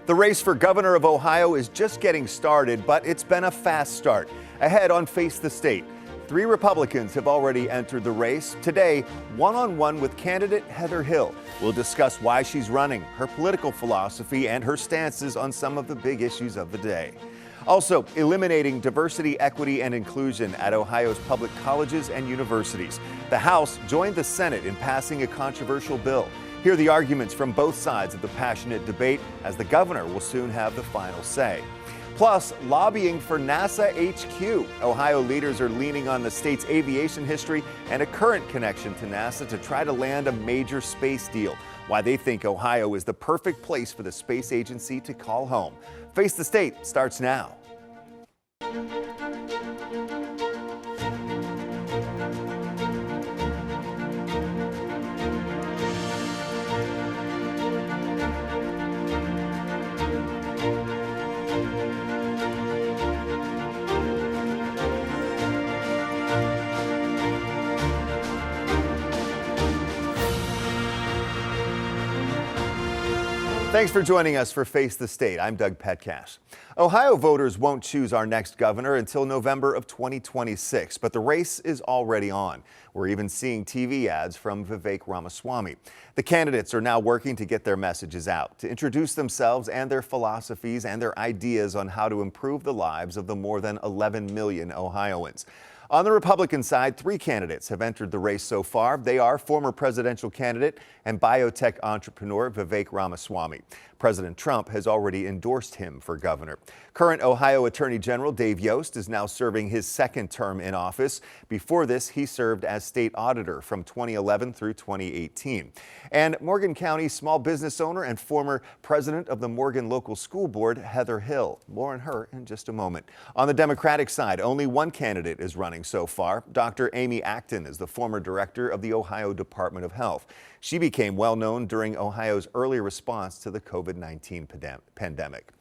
The race for governor of Ohio is just getting started, but it's been a fast start. Ahead on Face the State, 3 Republicans have already entered the race. Today, one-on-one with candidate Heather Hill. We'll discuss why she's running, her political philosophy, and her stances on some of the big issues of the day. Also, eliminating diversity, equity, and inclusion at Ohio's public colleges and universities. The House joined the Senate in passing a controversial bill. Hear the arguments from both sides of the passionate debate, as the governor will soon have the final say. Plus, lobbying for NASA HQ. Ohio leaders are leaning on the state's aviation history and a current connection to NASA to try to land a major space deal. Why they think Ohio is the perfect place for the space agency to call home. Face the State starts now. Thanks for joining us for Face the State. I'm Doug Petcash. Ohio voters won't choose our next governor until November of 2026, but the race is already on. We're even seeing TV ads from Vivek Ramaswamy. The candidates are now working to get their messages out, to introduce themselves and their philosophies and their ideas on how to improve the lives of the more than 11 million Ohioans. On the Republican side, 3 candidates have entered the race so far. They are former presidential candidate and biotech entrepreneur Vivek Ramaswamy. President Trump has already endorsed him for governor. Current Ohio Attorney General Dave Yost is now serving his 2nd term in office. Before this, he served as state auditor from 2011 through 2018. And Morgan County small business owner and former president of the Morgan Local School Board, Heather Hill. More on her in just a moment. On the Democratic side, only one candidate is running so far. Dr. Amy Acton is the former director of the Ohio Department of Health. She became well known during Ohio's early response to the COVID-19 pandemic.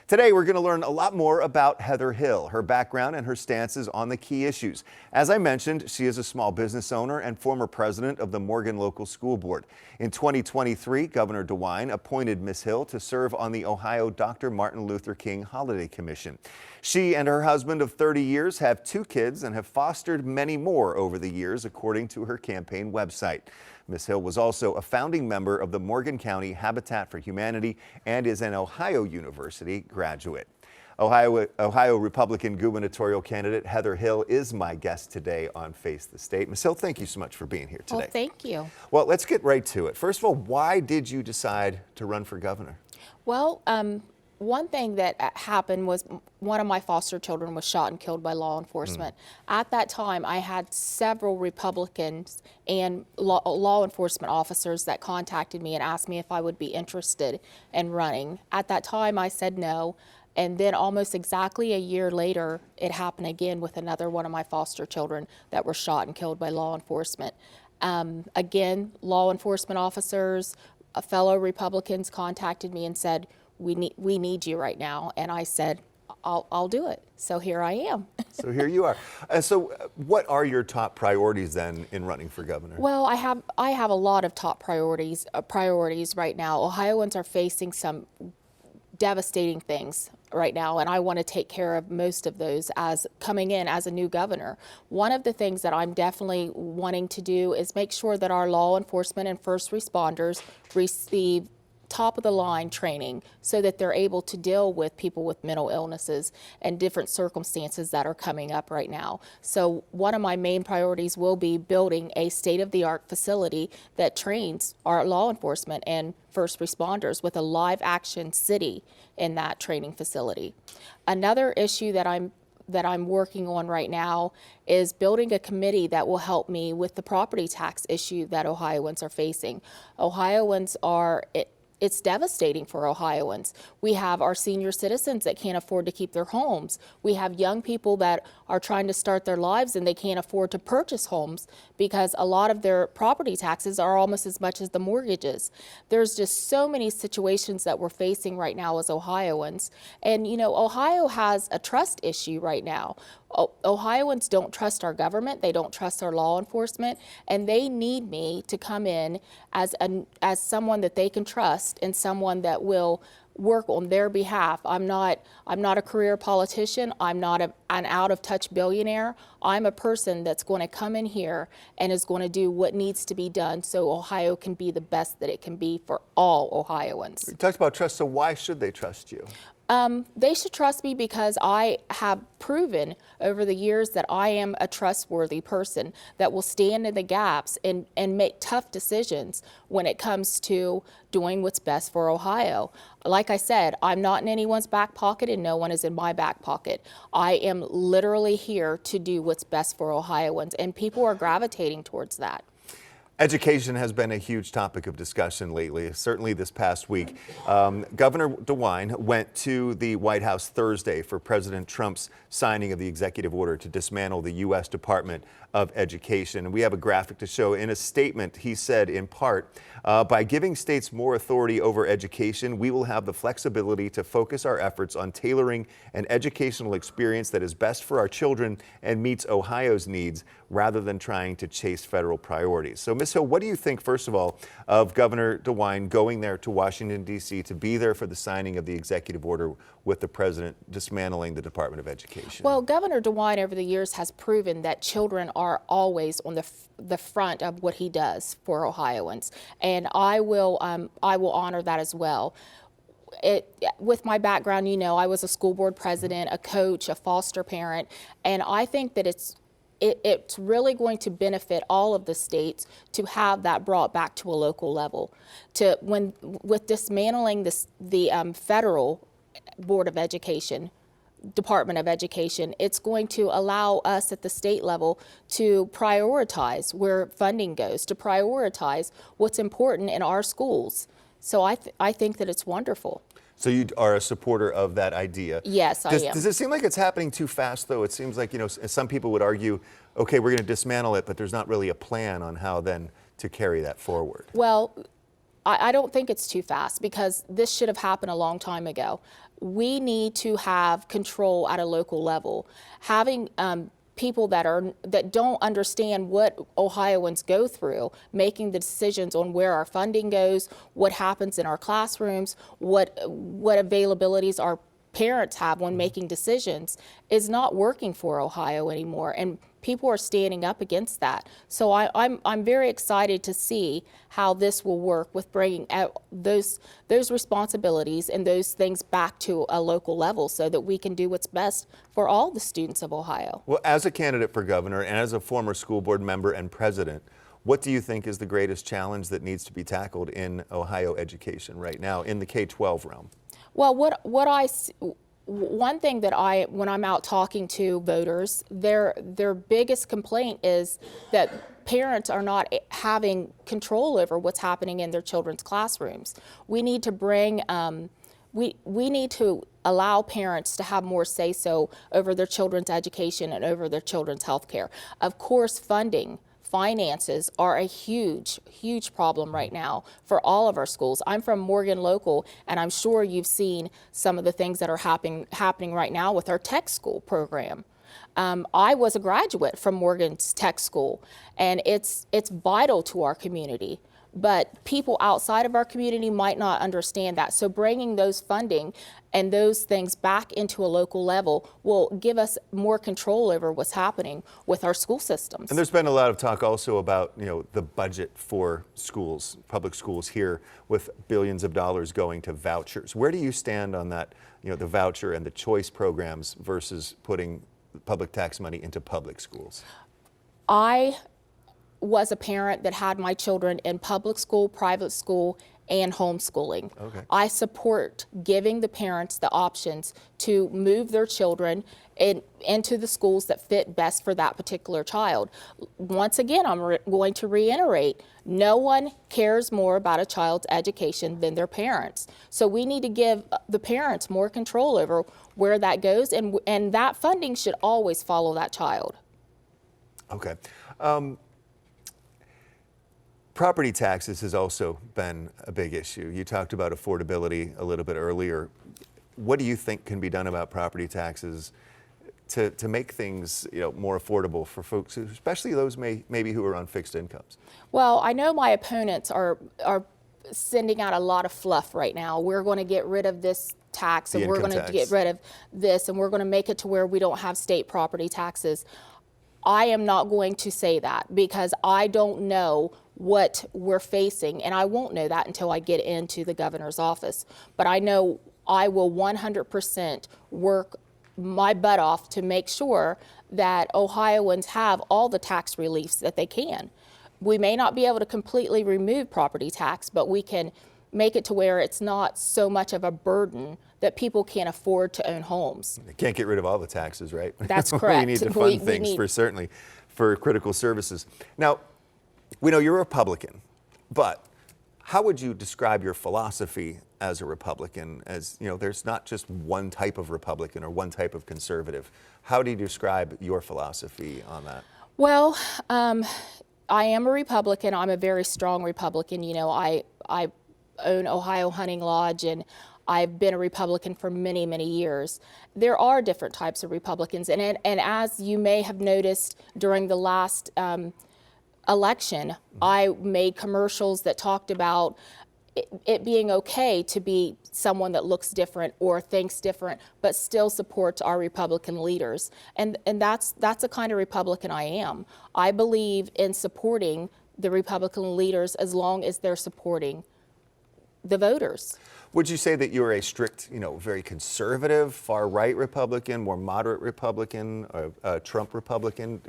Today, we're going to learn a lot more about Heather Hill, her background and her stances on the key issues. As I mentioned, she is a small business owner and former president of the Morgan Local School Board. In 2023, Governor DeWine appointed Ms. Hill to serve on the Ohio Dr. Martin Luther King Holiday Commission. She and her husband of 30 years have 2 kids and have fostered many more over the years, according to her campaign website. Ms. Hill was also a founding member of the Morgan County Habitat for Humanity and is an Ohio University graduate. Ohio Republican gubernatorial candidate Heather Hill is my guest today on Face the State. Ms. Hill, thank you so much for being here today. Well, thank you. Well, let's get right to it. First of all, why did you decide to run for governor? Well, one thing that happened was one of my foster children was shot and killed by law enforcement. At that time, I had several Republicans and law enforcement officers that contacted me and asked me if I would be interested in running. At that time, I said no. And then almost exactly a year later, it happened again with another one of my foster children that were shot and killed by law enforcement. Again, law enforcement officers, fellow Republicans contacted me and said, we need you right now. And I said, I'll do it. So here I am. So here you are. So what are your top priorities then in running for governor? Well, I have a lot of top priorities right now. Ohioans are facing some devastating things right now, and I want to take care of most of those as coming in as a new governor. One of the things that I'm definitely wanting to do is make sure that our law enforcement and first responders receive top of the line training so that they're able to deal with people with mental illnesses and different circumstances that are coming up right now. So one of my main priorities will be building a state-of-the-art facility that trains our law enforcement and first responders with a live action city in that training facility. Another issue that I'm working on right now is building a committee that will help me with the property tax issue that Ohioans are facing. It's devastating for Ohioans. We have our senior citizens that can't afford to keep their homes. We have young people that are trying to start their lives and they can't afford to purchase homes because a lot of their property taxes are almost as much as the mortgages. There's just so many situations that we're facing right now as Ohioans. And you know, Ohio has a trust issue right now. Ohioans don't trust our government, they don't trust our law enforcement, and they need me to come in as someone that they can trust and someone that will work on their behalf. I'm not a career politician. I'm not an out-of-touch billionaire. I'm a person that's going to come in here and is going to do what needs to be done so Ohio can be the best that it can be for all Ohioans. You talked about trust, so why should they trust you? They should trust me because I have proven over the years that I am a trustworthy person that will stand in the gaps and make tough decisions when it comes to doing what's best for Ohio. Like I said, I'm not in anyone's back pocket and no one is in my back pocket. I am literally here to do what's best for Ohioans, and people are gravitating towards that. Education has been a huge topic of discussion lately, certainly this past week. Governor DeWine went to the White House Thursday for President Trump's signing of the executive order to dismantle the U.S. Department of Education. And we have a graphic to show. In a statement, he said, in part, by giving states more authority over education, we will have the flexibility to focus our efforts on tailoring an educational experience that is best for our children and meets Ohio's needs rather than trying to chase federal priorities. So, Ms. Hill, what do you think, first of all, of Governor DeWine going there to Washington, D.C. to be there for the signing of the executive order with the president dismantling the Department of Education? Well, Governor DeWine over the years has proven that children are always on the front of what he does for Ohioans, and I will honor that as well. With my background, you know, I was a school board president, a coach, a foster parent, and I think that it's really going to benefit all of the states to have that brought back to a local level. With dismantling the federal Board of Education, Department of Education, it's going to allow us at the state level to prioritize where funding goes, to prioritize what's important in our schools. So I think that it's wonderful. So you are a supporter of that idea? Yes, I am. Does it seem like it's happening too fast, though? It seems like, you know, some people would argue, okay, we're going to dismantle it, but there's not really a plan on how then to carry that forward. Well, I don't think it's too fast because this should have happened a long time ago. We need to have control at a local level. Having people that don't understand what Ohioans go through, making the decisions on where our funding goes, what happens in our classrooms, what availabilities our parents have when making decisions, is not working for Ohio anymore, and people are standing up against that. So I'm very excited to see how this will work with bringing out those responsibilities and those things back to a local level so that we can do what's best for all the students of Ohio. Well, as a candidate for governor and as a former school board member and president, what do you think is the greatest challenge that needs to be tackled in Ohio education right now in the K-12 realm? Well, one thing that when I'm out talking to voters, their biggest complaint is that parents are not having control over what's happening in their children's classrooms. We need to we need to allow parents to have more say-so over their children's education and over their children's health care. Of course, finances are a huge, huge problem right now for all of our schools. I'm from Morgan Local, and I'm sure you've seen some of the things that are happening right now with our tech school program. I was a graduate from Morgan's Tech School, and it's vital to our community. But people outside of our community might not understand that. So bringing those funding and those things back into a local level will give us more control over what's happening with our school systems. And there's been a lot of talk also about, you know, the budget for schools, public schools here, with billions of dollars going to vouchers. Where do you stand on that, you know, the voucher and the choice programs versus putting public tax money into public schools? I was a parent that had my children in public school, private school, and homeschooling. Okay. I support giving the parents the options to move their children into the schools that fit best for that particular child. Once again, I'm going to reiterate, no one cares more about a child's education than their parents. So we need to give the parents more control over where that goes, and that funding should always follow that child. Okay. Property taxes has also been a big issue. You talked about affordability a little bit earlier. What do you think can be done about property taxes to make things, you know, more affordable for folks, especially those maybe who are on fixed incomes? Well, I know my opponents are sending out a lot of fluff right now. We're going to get rid of this tax, and The we're income going to tax. get rid of this, and we're going to make it to where we don't have state property taxes. I am not going to say that because I don't know what we're facing, and I won't know that until I get into the governor's office. But I know I will 100% work my butt off to make sure that Ohioans have all the tax reliefs that they can. We may not be able to completely remove property tax, but we can make it to where it's not so much of a burden that people can't afford to own homes. They can't get rid of all the taxes, right? That's We correct. need to We fund things need- for certainly for critical services. Now, we know you're a Republican, but how would you describe your philosophy as a Republican? As you know, there's not just one type of Republican or one type of conservative. How do you describe your philosophy on that? Well, I am a Republican. I'm a very strong Republican. You know, I own Ohio Hunting Lodge, and I've been a Republican for many, many years. There are different types of Republicans, and as you may have noticed during the last election, I made commercials that talked about it being okay to be someone that looks different or thinks different, but still supports our Republican leaders. And that's the kind of Republican I am. I believe in supporting the Republican leaders as long as they're supporting the voters. Would you say that you're a strict, very conservative, far-right Republican, more moderate Republican, a Trump Republican?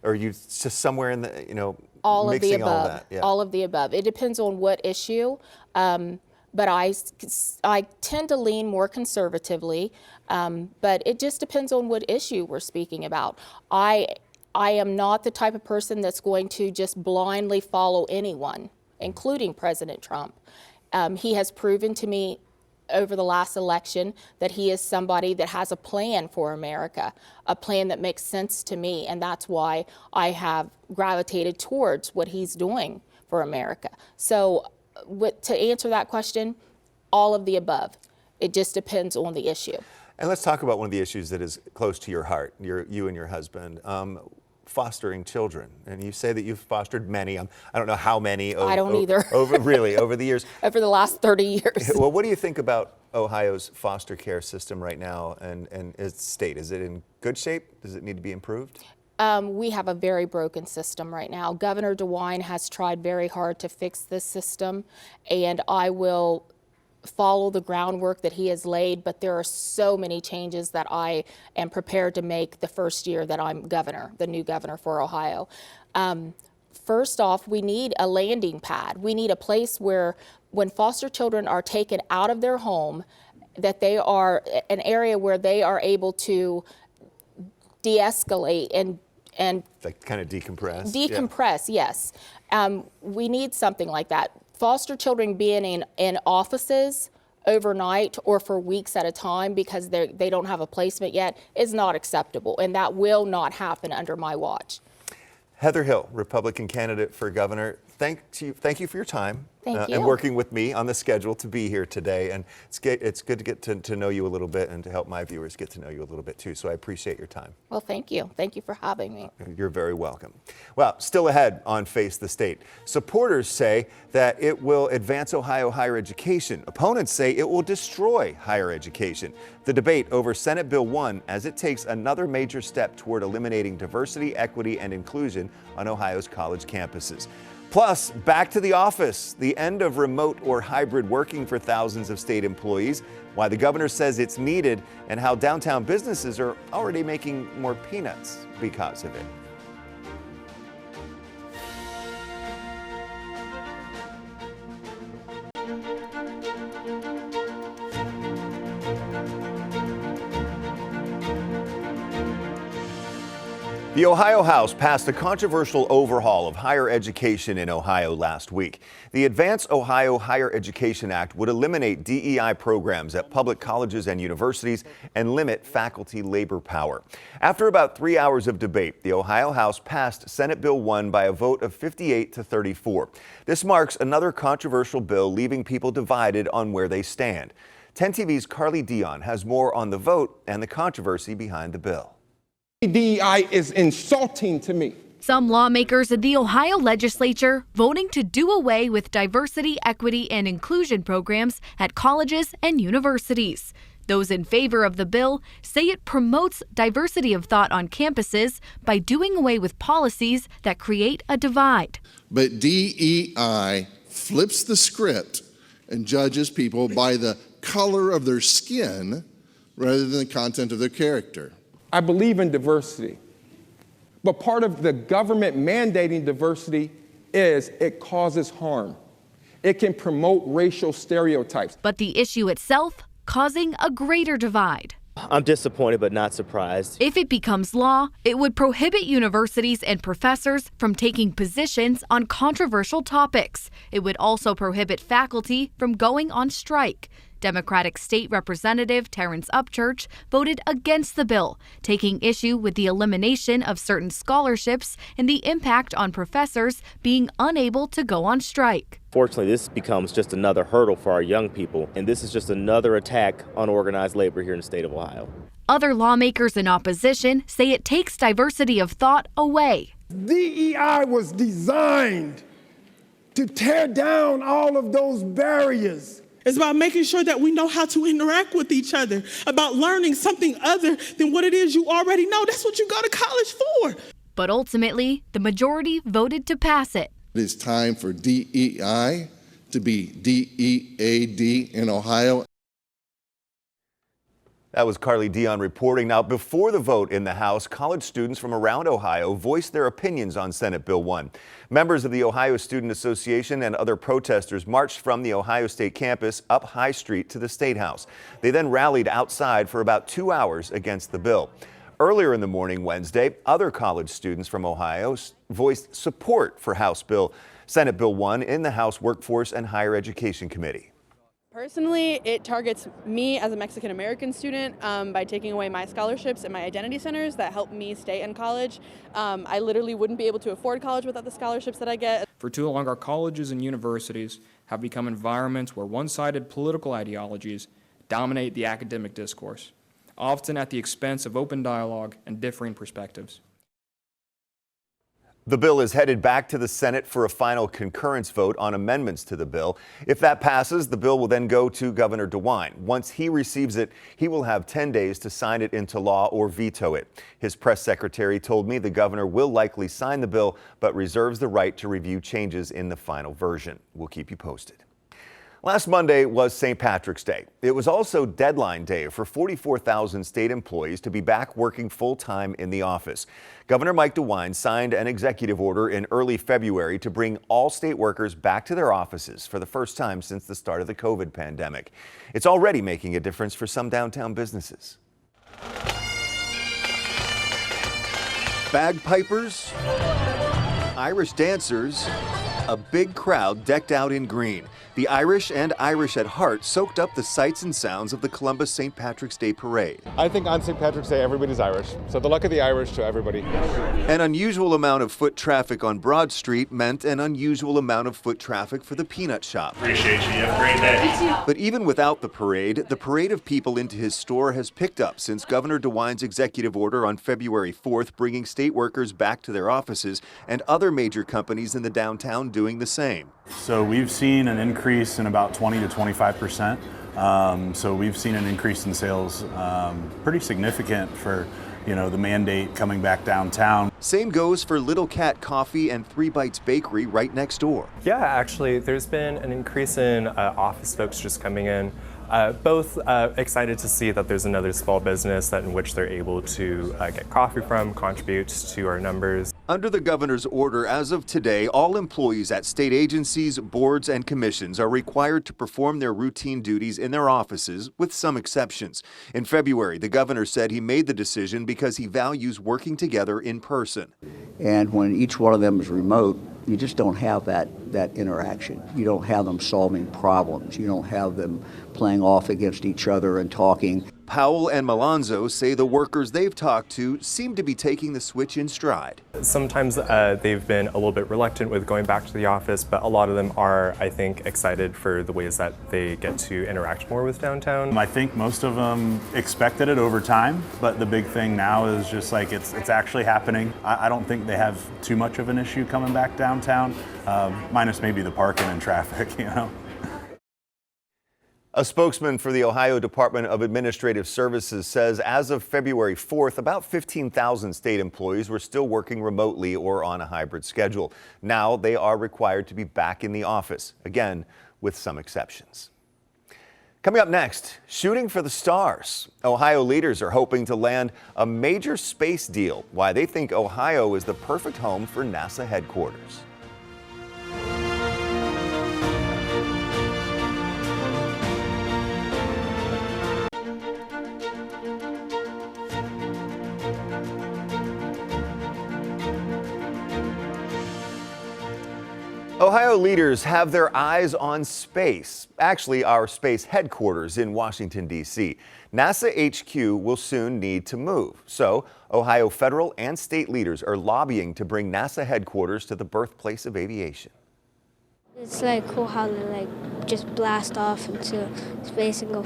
Or are you just somewhere in the, All of the mixing all above. that? Yeah. All of the above. It depends on what issue. But I tend to lean more conservatively, but it just depends on what issue we're speaking about. I am not the type of person that's going to just blindly follow anyone, including President Trump. He has proven to me over the last election that he is somebody that has a plan for America, a plan that makes sense to me, and that's why I have gravitated towards what he's doing for America. So to answer that question, all of the above. It just depends on the issue. And let's talk about one of the issues that is close to your heart, you and your husband, fostering children. And you say that you've fostered many. I don't know how many. I don't either. over the years. Over the last 30 years. Well, what do you think about Ohio's foster care system right now and its state? Is it in good shape? Does it need to be improved? We have a very broken system right now. Governor DeWine has tried very hard to fix this system, and I will follow the groundwork that he has laid, but there are so many changes that I am prepared to make the first year that I'm governor, the new governor for Ohio. First off, we need a landing pad. We need a place where when foster children are taken out of their home, that they are an area where they are able to de-escalate and Like kind of decompress? decompress, yes. We need something like that. Foster children being in offices overnight or for weeks at a time because they don't have a placement yet is not acceptable, and that will not happen under my watch. Heather Hill, Republican candidate for governor. Thank you for your time. Thank you. And working with me on the schedule to be here today. And it's good to get to know you a little bit and to help my viewers get to know you a little bit too. So I appreciate your time. Well, thank you. Thank you for having me. You're very welcome. Well, still ahead on Face the State. Supporters say that it will advance Ohio higher education. Opponents say it will destroy higher education. The debate over Senate Bill 1 as it takes another major step toward eliminating diversity, equity, and inclusion on Ohio's college campuses. Plus, back to the office, the end of remote or hybrid working for thousands of state employees, why the governor says it's needed, and how downtown businesses are already making more peanuts because of it. The Ohio House passed a controversial overhaul of higher education in Ohio last week. The Advance Ohio Higher Education Act would eliminate DEI programs at public colleges and universities and limit faculty labor power. After about 3 hours of debate, the Ohio House passed Senate Bill 1 by a vote of 58 to 34. This marks another controversial bill leaving people divided on where they stand. 10 TV's Carly Dion has more on the vote and the controversy behind the bill. DEI is insulting to me. Some lawmakers in the Ohio legislature voting to do away with diversity, equity, and inclusion programs at colleges and universities. Those in favor of the bill say it promotes diversity of thought on campuses by doing away with policies that create a divide. But DEI flips the script and judges people by the color of their skin rather than the content of their character. I believe in diversity, but part of the government mandating diversity is it causes harm. It can promote racial stereotypes. But the issue itself causing a greater divide. I'm disappointed but not surprised. If it becomes law, it would prohibit universities and professors from taking positions on controversial topics. It would also prohibit faculty from going on strike. Democratic State Representative Terrence Upchurch voted against the bill, taking issue with the elimination of certain scholarships and the impact on professors being unable to go on strike. Fortunately, this becomes just another hurdle for our young people, and this is just another attack on organized labor here in the state of Ohio. Other lawmakers in opposition say it takes diversity of thought away. DEI was designed to tear down all of those barriers. It's about making sure that we know how to interact with each other, about learning something other than what it is you already know. That's what you go to college for. But ultimately, the majority voted to pass it. It is time for DEI to be DEAD in Ohio. That was Carly Dion reporting. Now, before the vote in the House, college students from around Ohio voiced their opinions on Senate Bill 1. Members of the Ohio Student Association and other protesters marched from the Ohio State campus up High Street to the State House. They then rallied outside for about 2 hours against the bill. Earlier in the morning Wednesday, other college students from Ohio voiced support for Senate Bill 1 in the House Workforce and Higher Education Committee. Personally, it targets me as a Mexican-American student by taking away my scholarships and my identity centers that help me stay in college. I literally wouldn't be able to afford college without the scholarships that I get. For too long, our colleges and universities have become environments where one-sided political ideologies dominate the academic discourse, often at the expense of open dialogue and differing perspectives. The bill is headed back to the Senate for a final concurrence vote on amendments to the bill. If that passes, the bill will then go to Governor DeWine. Once he receives it, he will have 10 days to sign it into law or veto it. His press secretary told me the governor will likely sign the bill, but reserves the right to review changes in the final version. We'll keep you posted. Last Monday was St. Patrick's Day. It was also deadline day for 44,000 state employees to be back working full-time in the office. Governor Mike DeWine signed an executive order in early February to bring all state workers back to their offices for the first time since the start of the COVID pandemic. It's already making a difference for some downtown businesses. Bagpipers, Irish dancers, a big crowd decked out in green. The Irish and Irish at heart soaked up the sights and sounds of the Columbus St. Patrick's Day Parade. I think on St. Patrick's Day, everybody's Irish. So the luck of the Irish to everybody. An unusual amount of foot traffic on Broad Street meant an unusual amount of foot traffic for the peanut shop. Appreciate you. Have a great day. But even without the parade of people into his store has picked up since Governor DeWine's executive order on February 4th, bringing state workers back to their offices and other major companies in the downtown doing the same. So we've seen an increase in about 20 to 25%. So we've seen an increase in sales pretty significant for the mandate coming back downtown. Same goes for Little Cat Coffee and 3 Bites Bakery right next door. Yeah, actually, there's been an increase in office folks just coming in. Both excited to see that there's another small business in which they're able to get coffee from, contribute to our numbers. Under the governor's order, as of today, all employees at state agencies, boards, and commissions are required to perform their routine duties in their offices, with some exceptions. In February, the governor said he made the decision because he values working together in person. And when each one of them is remote, You just don't have that interaction. You don't have them solving problems. You don't have them playing off against each other and talking. Powell and Malonzo say the workers they've talked to seem to be taking the switch in stride. Sometimes they've been a little bit reluctant with going back to the office, but a lot of them are, I think, excited for the ways that they get to interact more with downtown. I think most of them expected it over time, but the big thing now is just like it's actually happening. I don't think they have too much of an issue coming back downtown, minus maybe the parking and traffic, you know. A spokesman for the Ohio Department of Administrative Services says as of February 4th, about 15,000 state employees were still working remotely or on a hybrid schedule. Now they are required to be back in the office, again, with some exceptions. Coming up next, shooting for the stars. Ohio leaders are hoping to land a major space deal. Why they think Ohio is the perfect home for NASA headquarters. Ohio leaders have their eyes on space, actually our space headquarters in Washington, D.C. NASA HQ will soon need to move, so Ohio federal and state leaders are lobbying to bring NASA headquarters to the birthplace of aviation. It's cool how they just blast off into space and go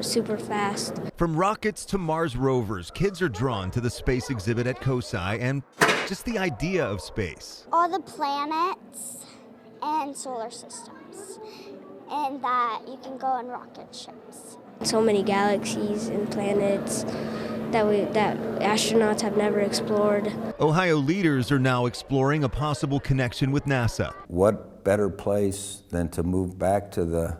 super fast. From rockets to Mars rovers, kids are drawn to the space exhibit at COSI and just the idea of space. All the planets and solar systems, and that you can go on rocket ships. So many galaxies and planets that astronauts have never explored. Ohio leaders are now exploring a possible connection with NASA. What better place than to move back to the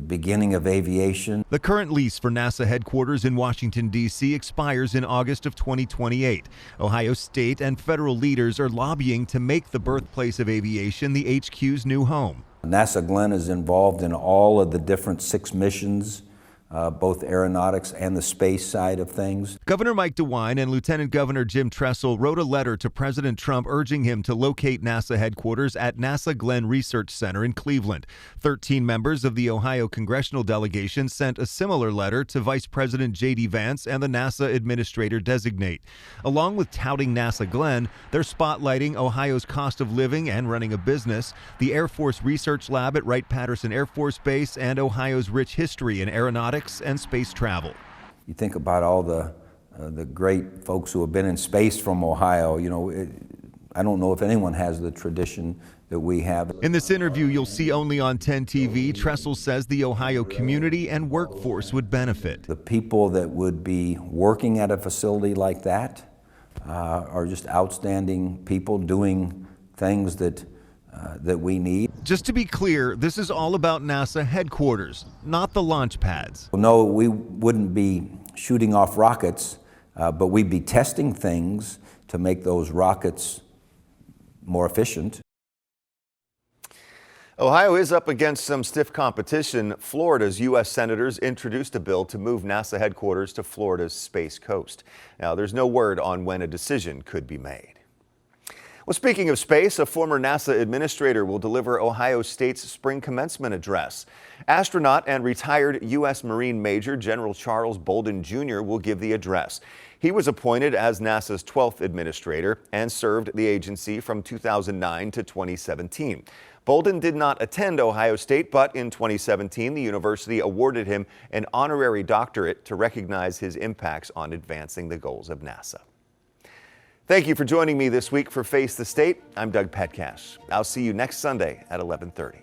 beginning of aviation? The current lease for NASA headquarters in Washington, D.C. expires in August of 2028. Ohio state and federal leaders are lobbying to make the birthplace of aviation the HQ's new home. NASA Glenn is involved in all of the different 6 missions, both aeronautics and the space side of things. Governor Mike DeWine and Lieutenant Governor Jim Tressel wrote a letter to President Trump urging him to locate NASA headquarters at NASA Glenn Research Center in Cleveland. 13 members of the Ohio congressional delegation sent a similar letter to Vice President J.D. Vance and the NASA administrator designate. Along with touting NASA Glenn, they're spotlighting Ohio's cost of living and running a business, the Air Force Research Lab at Wright-Patterson Air Force Base, and Ohio's rich history in aeronautics and space travel. You think about all the great folks who have been in space from Ohio. You know, I don't know if anyone has the tradition that we have. In this interview you'll see only on 10 TV, Tressel says the Ohio community and workforce would benefit. The people that would be working at a facility like that are just outstanding people doing things that we need. Just to be clear, this is all about NASA headquarters, not the launch pads. No, we wouldn't be shooting off rockets, but we'd be testing things to make those rockets more efficient. Ohio is up against some stiff competition. Florida's U.S. senators introduced a bill to move NASA headquarters to Florida's Space Coast. Now, there's no word on when a decision could be made. Well, speaking of space, a former NASA administrator will deliver Ohio State's spring commencement address. Astronaut and retired U.S. Marine Major General Charles Bolden Jr. will give the address. He was appointed as NASA's 12th administrator and served the agency from 2009 to 2017. Bolden did not attend Ohio State, but in 2017, the university awarded him an honorary doctorate to recognize his impacts on advancing the goals of NASA. Thank you for joining me this week for Face the State. I'm Doug Petcash. I'll see you next Sunday at 11:30.